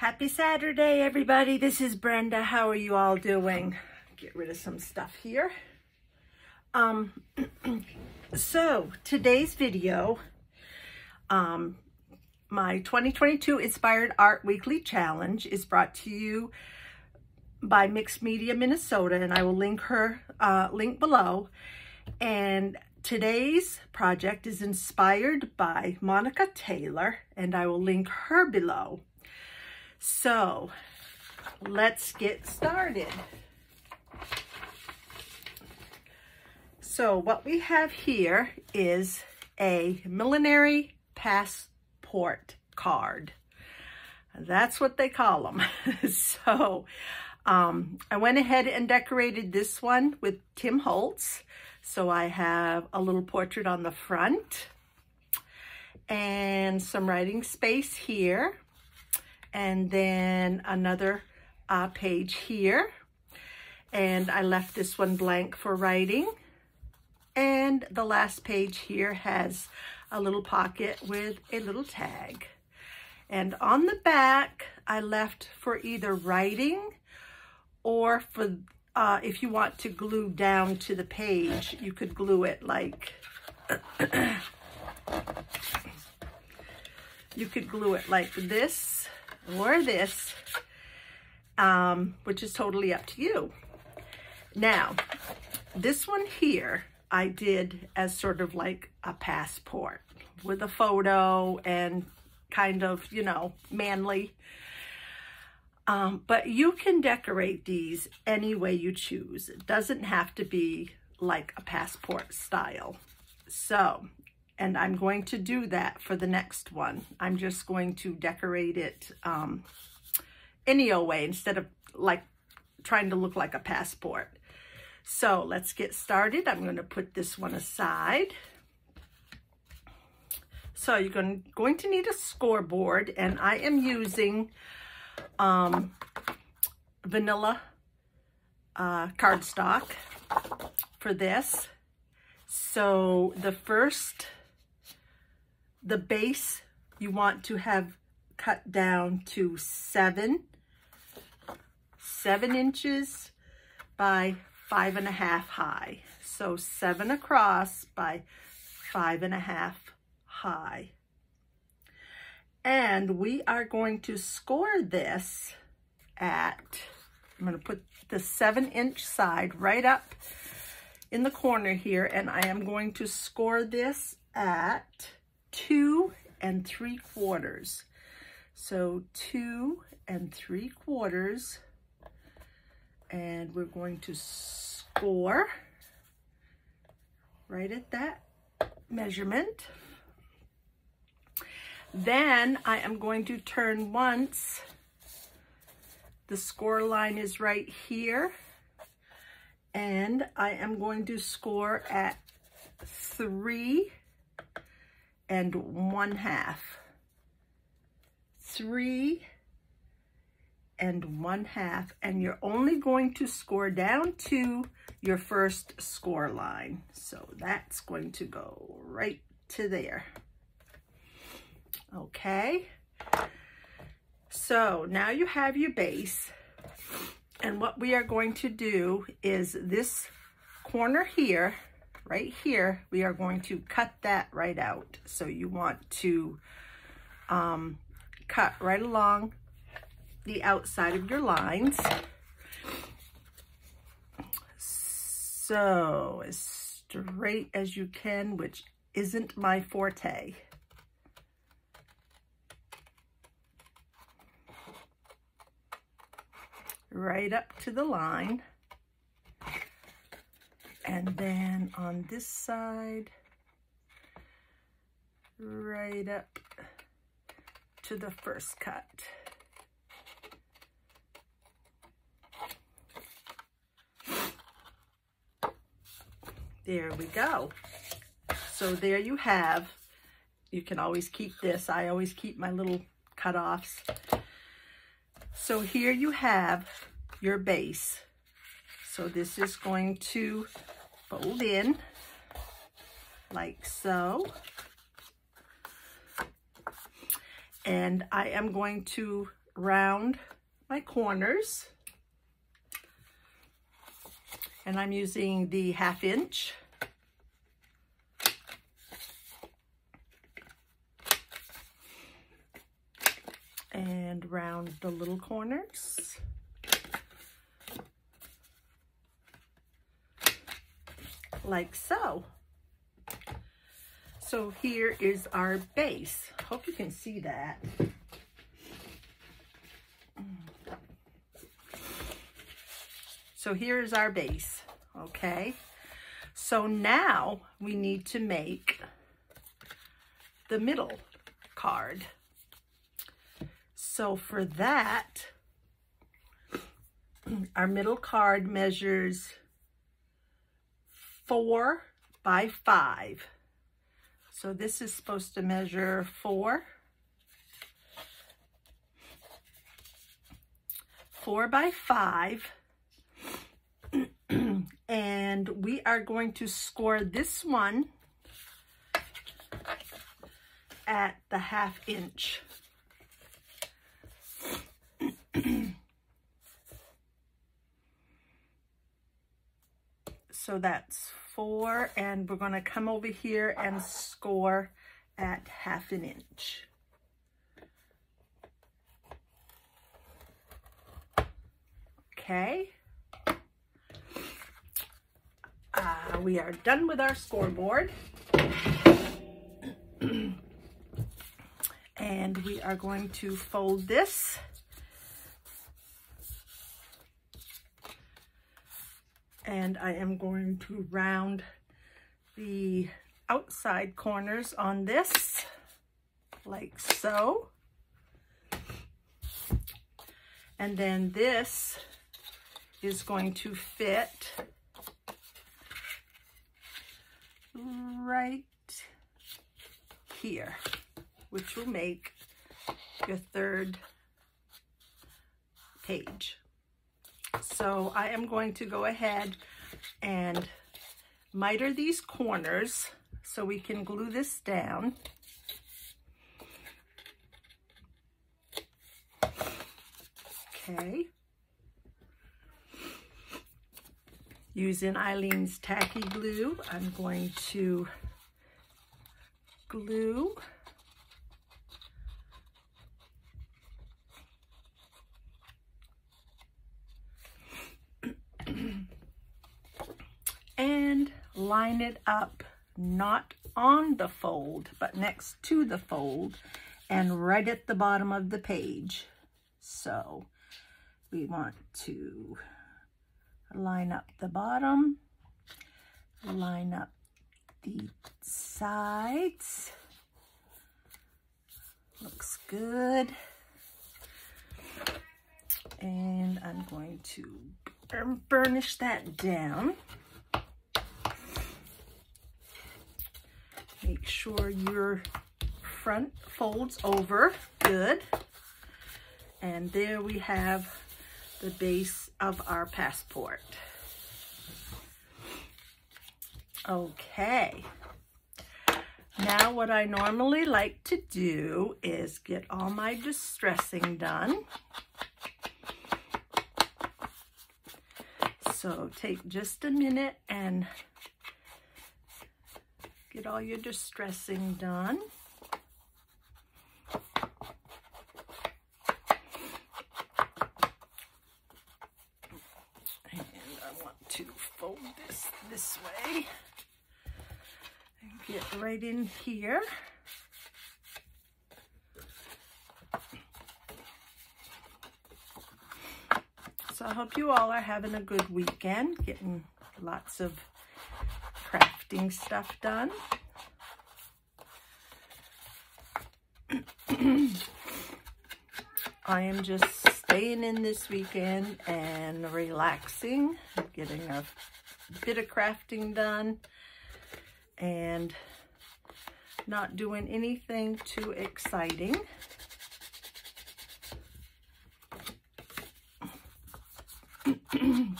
Happy Saturday, everybody. This is Brenda. How are you all doing? Get rid of some stuff here. So today's video, my 2022 Inspired Art Weekly Challenge is brought to you by Mixed Media Minnesota, and I will link her link below. And today's project is inspired by Monica Taylor, and I will link her below. So let's get started. So what we have here is a Millinery passport card. That's what they call them. So I went ahead and decorated this one with Tim Holtz. So I have a little portrait on the front and some writing space here. And then another page here. And I left this one blank for writing. And the last page here has a little pocket with a little tag. And on the back, I left for either writing or for, if you want to glue down to the page, you could glue it like, you could glue it like this or this, which is totally up to you. Now, this one here, I did as sort of like a passport with a photo and kind of, you know, manly. But you can decorate these any way you choose. It doesn't have to be like a passport style. So, and I'm going to do that for the next one. I'm just going to decorate it any old way instead of like trying to look like a passport. So let's get started. I'm going to put this one aside. So you're going to need a scoreboard, and I am using vanilla cardstock for this. So the base you want to have cut down to 7 inches by 5.5 high. So 7 across by 5.5 high. And we are going to score this at, I'm going to put the 7-inch side right up in the corner here, and I am going to score this at 2 3/4. So 2 3/4, and we're going to score right at that measurement. Then I am going to turn once. The score line is right here, and I am going to score at 3 1/2. 3 1/2, and you're only going to score down to your first score line. So that's going to go right to there. Okay. So now you have your base, and what we are going to do is this corner here, right here, we are going to cut that right out. So you want to cut right along the outside of your lines. So as straight as you can, which isn't my forte. Right up to the line. And then on this side, right up to the first cut. There we go. So there you have, you can always keep this. I always keep my little cutoffs. So here you have your base. So this is going to fold in like so. And I am going to round my corners. And I'm using the 1/2 inch. And round the little corners. Like so. So here is our base. Hope you can see that. So here is our base, okay? So now we need to make the middle card. So for that, our middle card measures 4 by 5. So this is supposed to measure 4 by 5. And we are going to score this one at the 1/2 inch. So that's 4, and we're going to come over here and score at 1/2 inch. Okay. We are done with our scoreboard. And we are going to fold this. And I am going to round the outside corners on this, like so. And then this is going to fit right here, which will make your 3rd page. So I am going to go ahead and miter these corners so we can glue this down. Okay. Using Eileen's tacky glue, I'm going to glue and line it up, not on the fold, but next to the fold and right at the bottom of the page. So we want to line up the bottom, line up the sides. Looks good. And I'm going to burnish that down. Make sure your front folds over good. And there we have the base of our passport. Okay. Now what I normally like to do is get all my distressing done. So take just a minute and get all your distressing done. And I want to fold this way and get right in here. So I hope you all are having a good weekend, getting lots of crafting stuff done. I am just staying in this weekend and relaxing, getting a bit of crafting done and not doing anything too exciting.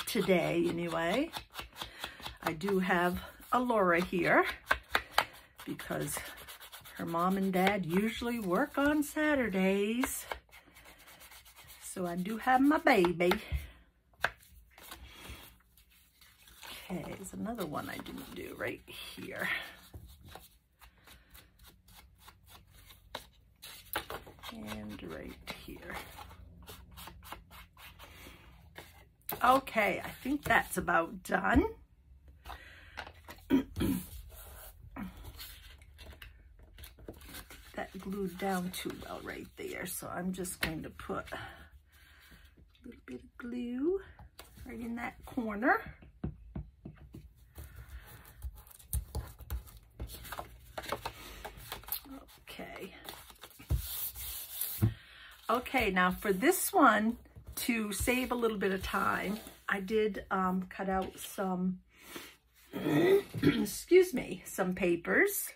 Today, anyway. I do have Laura here because her mom and dad usually work on Saturdays, So I do have my baby. Okay, there's another one I didn't do right here. And right here. Okay, I think that's about done. That glued down too well right there, so I'm just going to put a little bit of glue right in that corner. Okay. Okay, now for this one, to save a little bit of time, I did cut out some, excuse me, some papers.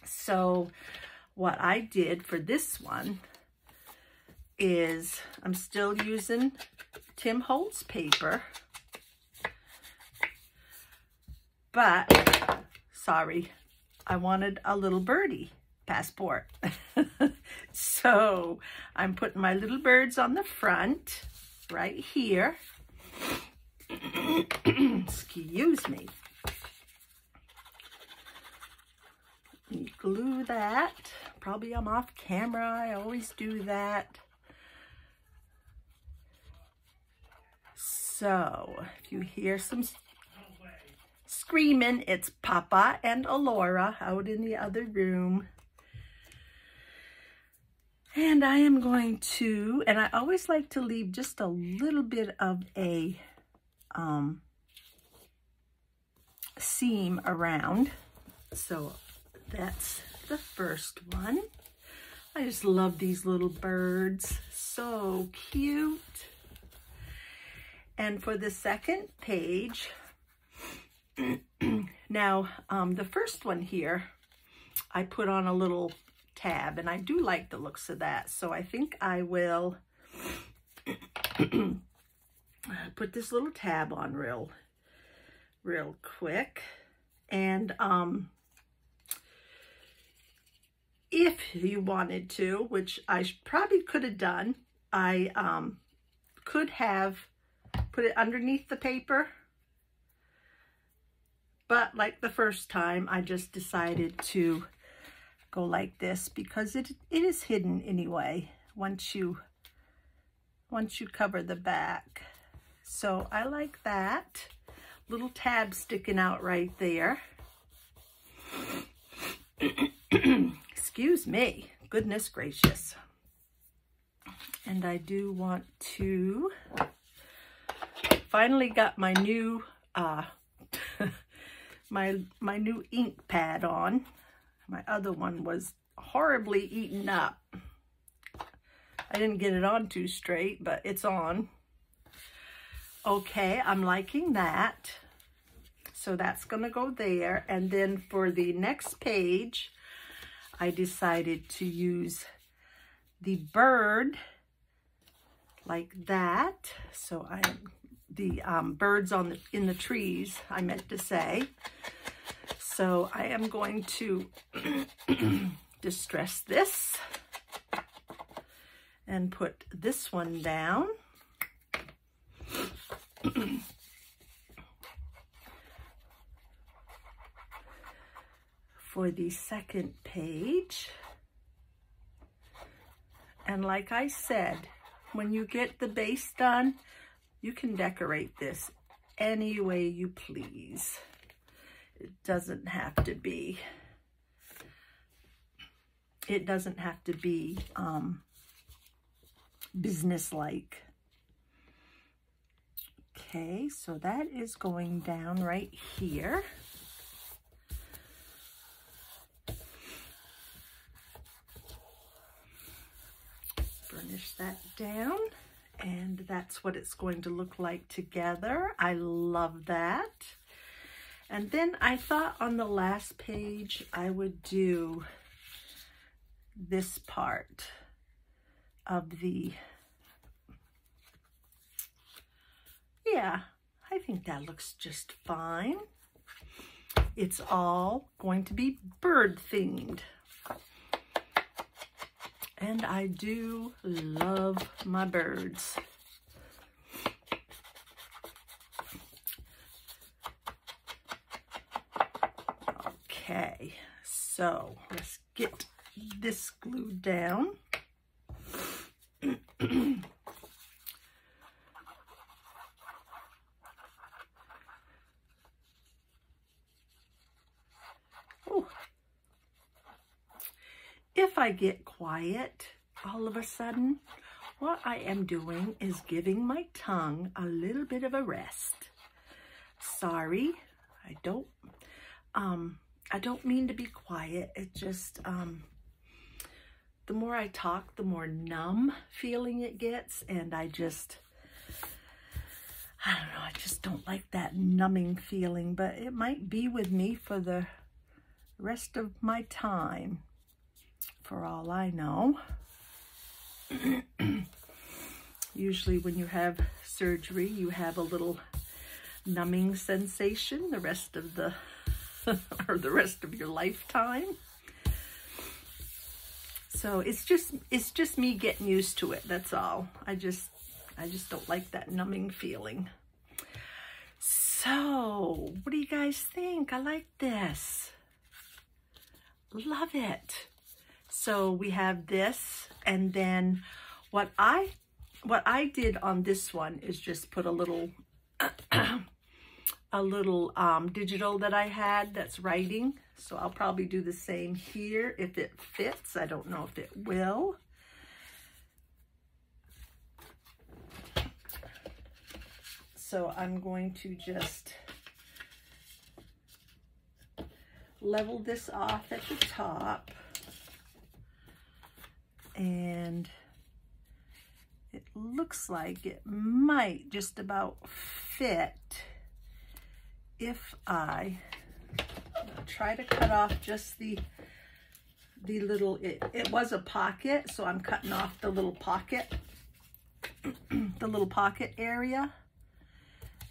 So what I did for this one is I'm still using Tim Holtz paper, but sorry, I wanted a little birdie passport. So I'm putting my little birds on the front right here. Excuse me. Glue that. Probably I'm off camera. I always do that. So if you hear some screaming, it's Papa and Alora out in the other room. And I am going to, and I always like to leave just a little bit of a seam around. So that's the first one. I just love these little birds. So cute. And for the second page, now the first one here, I put on a little tab, and I do like the looks of that. So I think I will put this little tab on real quick. And if you wanted to, which I probably could have done, I could have put it underneath the paper. But like the first time, I just decided to go like this because it is hidden anyway once you cover the back. So I like that. Little tab sticking out right there. Excuse me. Goodness gracious. And I do want to finally got my new my new ink pad on. My other one was horribly eaten up. I didn't get it on too straight, but it's on. Okay, I'm liking that. So that's gonna go there. And then for the next page, I decided to use the bird like that. So the birds in the trees, I meant to say. So I am going to distress this and put this one down. For the second page. And like I said, when you get the base done, you can decorate this any way you please. It doesn't have to be business-like. Okay, so that is going down right here. Burnish that down, and that's what it's going to look like together. I love that. And then I thought on the last page I would do this part of the, yeah, I think that looks just fine. It's all going to be bird themed. And I do love my birds. Okay, so let's get this glued down. Ooh. If I get quiet all of a sudden, what I am doing is giving my tongue a little bit of a rest. Sorry, I don't mean to be quiet. It just, the more I talk, the more numb feeling it gets. And I just don't like that numbing feeling, but it might be with me for the rest of my time, for all I know. Usually when you have surgery, you have a little numbing sensation the rest of the or the rest of your lifetime. So it's just me getting used to it, that's all. I just don't like that numbing feeling. So what do you guys think? I like this. Love it. So we have this, and then what I did on this one is just put a little digital that I had that's writing. So I'll probably do the same here if it fits. I don't know if it will. So I'm going to just level this off at the top. And it looks like it might just about fit if I try to cut off just the little, it was a pocket, so I'm cutting off the little pocket, the little pocket area.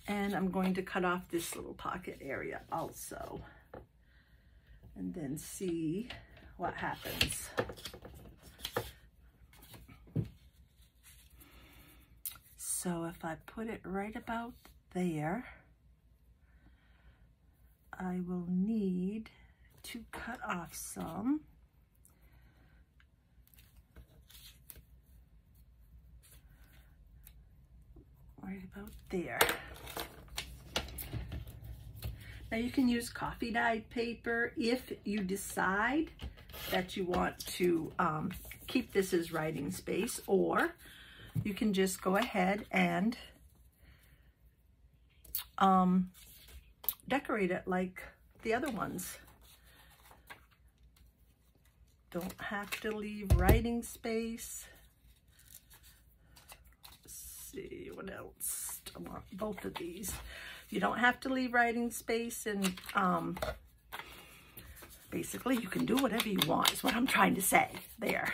And I'm going to cut off this little pocket area also. And then see what happens. So if I put it right about there, I will need to cut off some. Right about there. Now you can use coffee dyed paper if you decide that you want to keep this as writing space, or you can just go ahead and decorate it like the other ones. Don't have to leave writing space. Let's see what else. I want both of these. You don't have to leave writing space, and basically you can do whatever you want is what I'm trying to say there.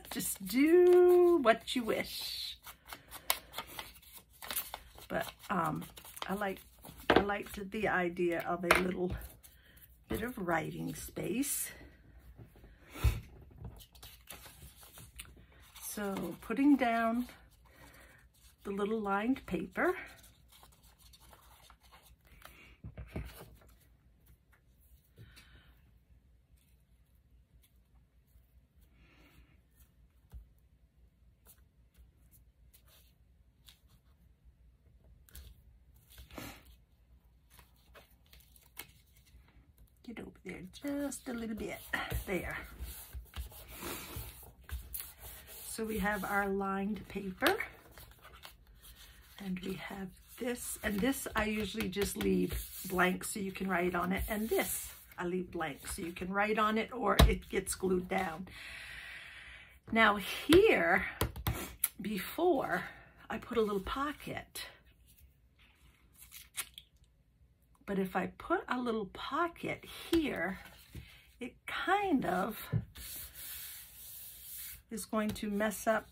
Just do what you wish. But I like the idea of a little bit of writing space. So putting down the little lined paper. Get over there just a little bit, there. So we have our lined paper, and we have this, and this I usually just leave blank so you can write on it, and this I leave blank so you can write on it or it gets glued down. Now here, before, I put a little pocket. But if I put a little pocket here, it kind of is going to mess up.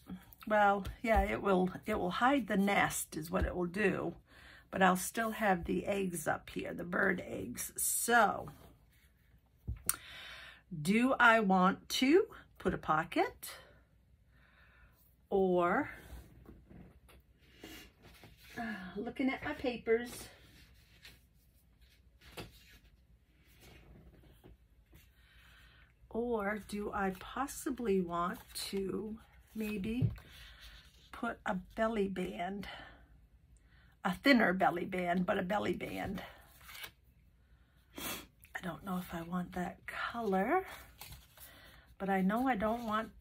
Well, yeah, it will hide the nest is what it will do, but I'll still have the eggs up here, the bird eggs. So, do I want to put a pocket, Or, looking at my papers, or do I possibly want to maybe put a belly band, a thinner belly band, but a belly band. I don't know if I want that color, but I know I don't want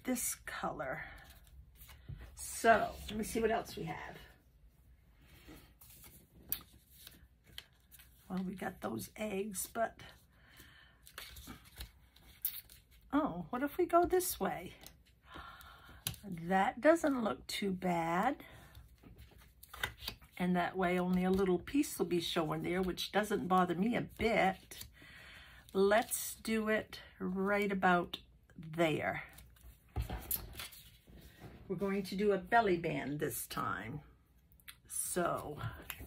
this color. So let me see what else we have. Well, we got those eggs, but oh, what if we go this way? That doesn't look too bad. And that way only a little piece will be showing there, which doesn't bother me a bit. Let's do it right about there. We're going to do a belly band this time. So,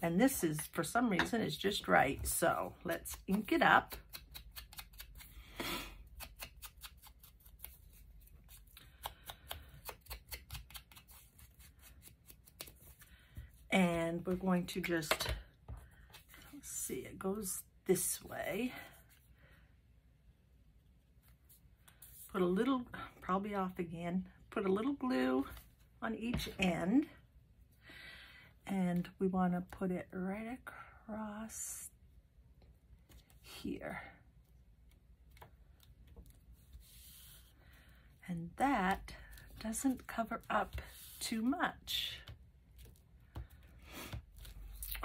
and this is, for some reason, is just right. So let's ink it up. And we're going to just, let's see, it goes this way. Put a little, probably off again, put a little glue on each end. And we want to put it right across here. And that doesn't cover up too much.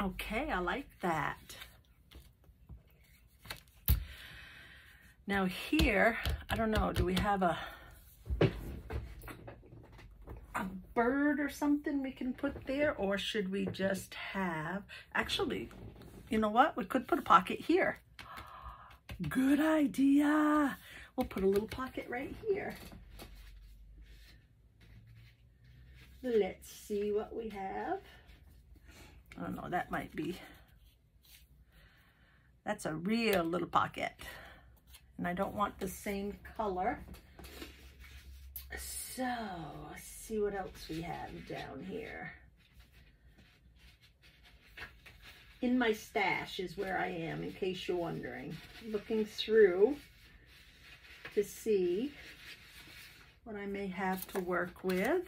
Okay, I like that. Now here, I don't know, do we have a bird or something we can put there? Or should we just have, actually, you know what? We could put a pocket here. Good idea. We'll put a little pocket right here. Let's see what we have. I don't know, that might be, that's a real little pocket. And I don't want the same color. So, let's see what else we have down here. In my stash is where I am, in case you're wondering. Looking through to see what I may have to work with.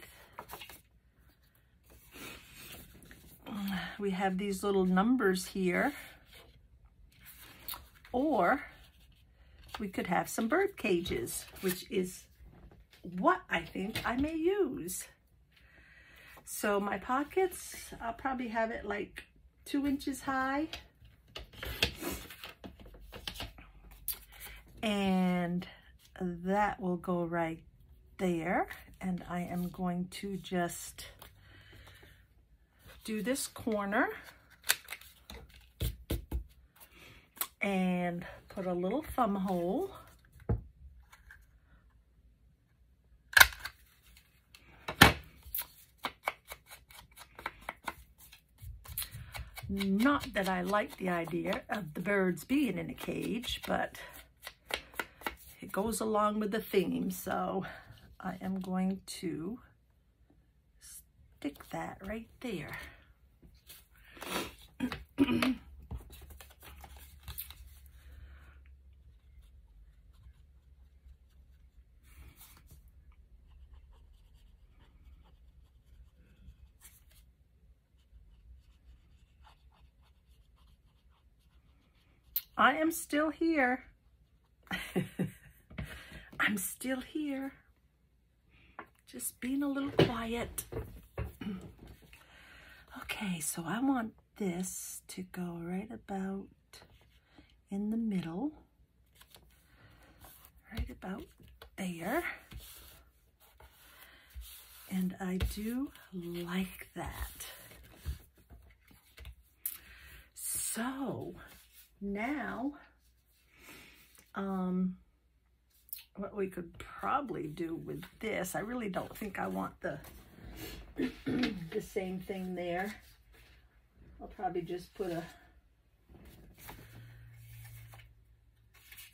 We have these little numbers here, or we could have some bird cages, which is what I think I may use. So my pockets, I'll probably have it like 2 inches high. And that will go right there. And I am going to just do this corner and put a little thumb hole. Not that I like the idea of the birds being in a cage, but it goes along with the theme, so I am going to stick that right there. I am still here. I'm still here. Just being a little quiet. Okay, so I want this to go right about in the middle. Right about there. And I do like that. So now, what we could probably do with this, I really don't think I want the the same thing there. I'll probably just put a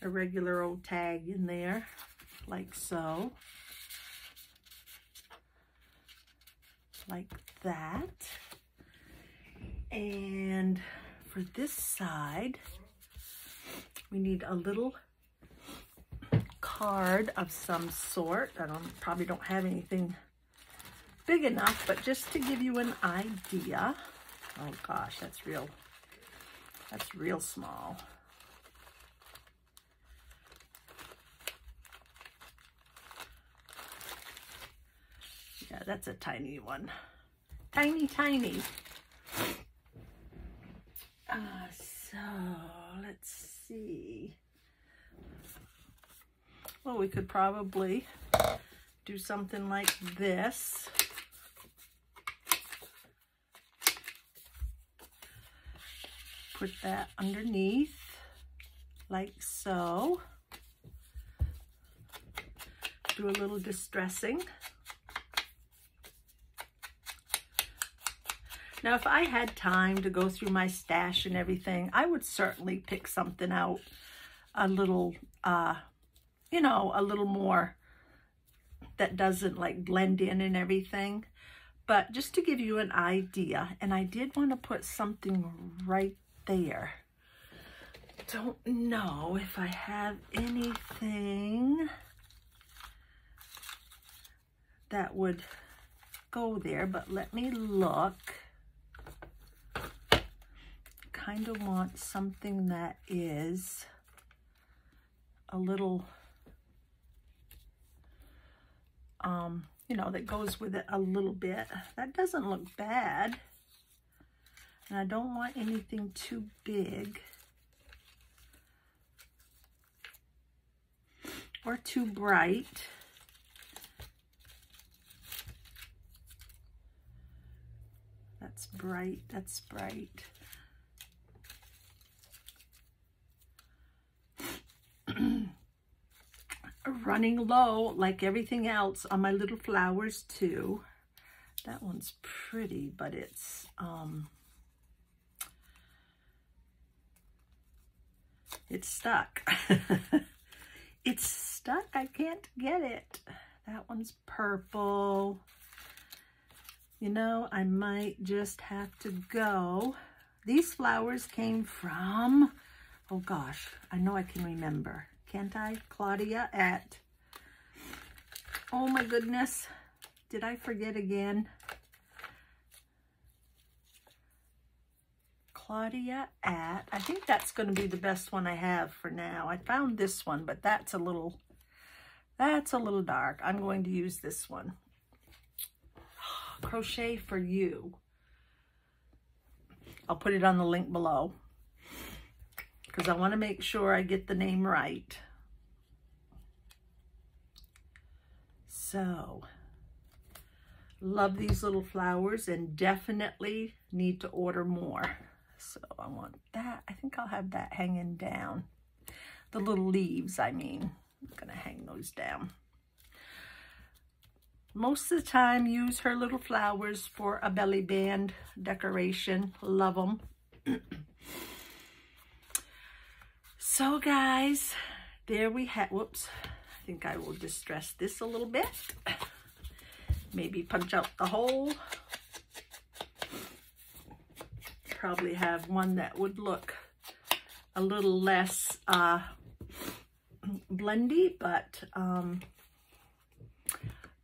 regular old tag in there, like so. like that. And for this side, we need a little card of some sort. I probably don't have anything big enough, but just to give you an idea. Oh gosh, that's real small. Yeah, that's a tiny one. Tiny, tiny. So let's see. Well, we could probably do something like this. Put that underneath, like so. Do a little distressing. Now, if I had time to go through my stash and everything, I would certainly pick something out a little, you know, a little more that doesn't like blend in and everything. But just to give you an idea, and I did want to put something right there. Don't know if I have anything that would go there, but let me look. Kind of want something that is a little, you know, that goes with it a little bit. That doesn't look bad. And I don't want anything too big or too bright. That's bright, that's bright. Running low like everything else on my little flowers too. That one's pretty, but it's stuck. It's stuck. I can't get it. That one's purple. You know, I might just have to go. These flowers came from, oh gosh, I know I can remember. Can't I? Claudia at, oh my goodness, did I forget again? Claudia at, I think that's going to be the best one I have for now. I found this one, but that's a little dark. I'm going to use this one. Crochet for You. I'll put it on the link below, because I want to make sure I get the name right. So, love these little flowers and definitely need to order more. So I want that. I think I'll have that hanging down. The little leaves, I mean. I'm going to hang those down. Most of the time, use her little flowers for a belly band decoration. Love them. So guys, there we have, whoops, I think I will distress this a little bit. Maybe punch out the hole. Probably have one that would look a little less blendy, but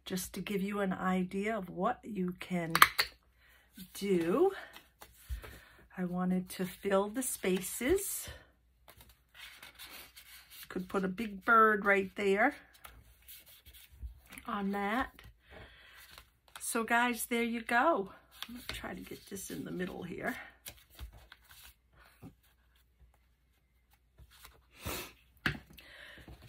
just to give you an idea of what you can do, I wanted to fill the spaces. Could put a big bird right there on that. So guys, there you go. I'm gonna try to get this in the middle here.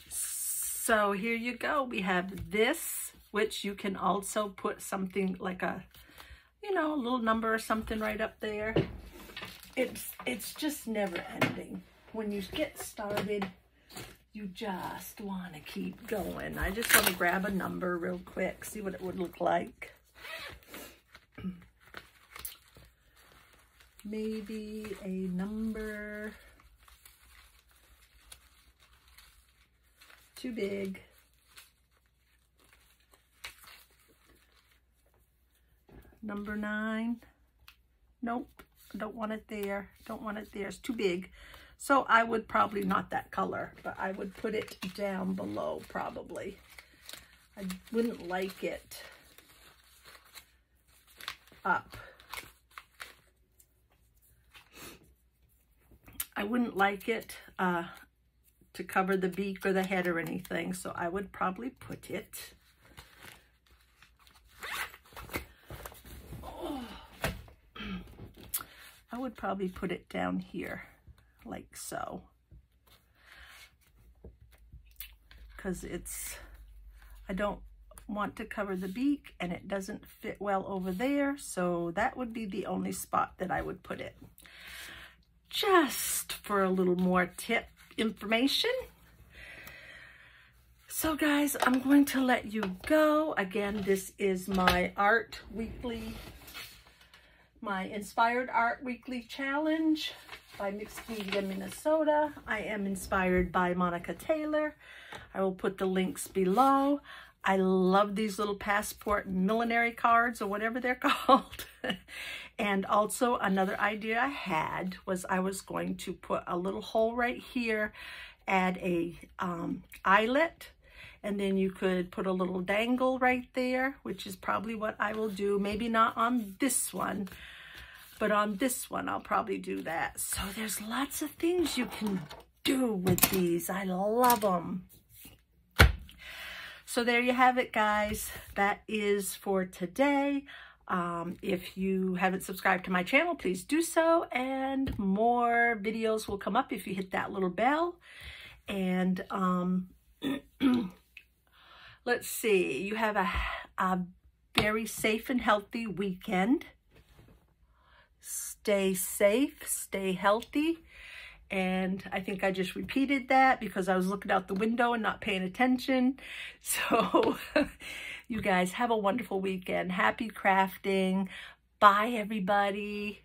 So here you go. We have this, which you can also put something like a, you know, a little number or something right up there. It's just never ending. When you get started, you just want to keep going. I just want to grab a number real quick, see what it would look like. Maybe a number, too big. number 9. Nope, don't want it there. Don't want it there. It's too big. So I would probably, not that color, but I would put it down below probably. I wouldn't like it up. I wouldn't like it to cover the beak or the head or anything, so I would probably put it I would probably put it down here, like so. Because I don't want to cover the beak and it doesn't fit well over there. So that would be the only spot that I would put it. Just for a little more tip information. So guys, I'm going to let you go. Again, this is my art weekly, my Inspired Art Weekly Challenge by Mixed Media Minnesota. I am inspired by Monica Taylor. I will put the links below. I love these little passport millinery cards or whatever they're called. And also another idea I had was I was going to put a little hole right here, add a eyelet, and then you could put a little dangle right there, which is probably what I will do. Maybe not on this one, but on this one, I'll probably do that. So there's lots of things you can do with these. I love them. So there you have it, guys. That is for today. If you haven't subscribed to my channel, please do so. And more videos will come up if you hit that little bell. And let's see. You have a very safe and healthy weekend. Stay safe, stay healthy. And I think I just repeated that because I was looking out the window and not paying attention. So you guys have a wonderful weekend. Happy crafting. Bye, everybody.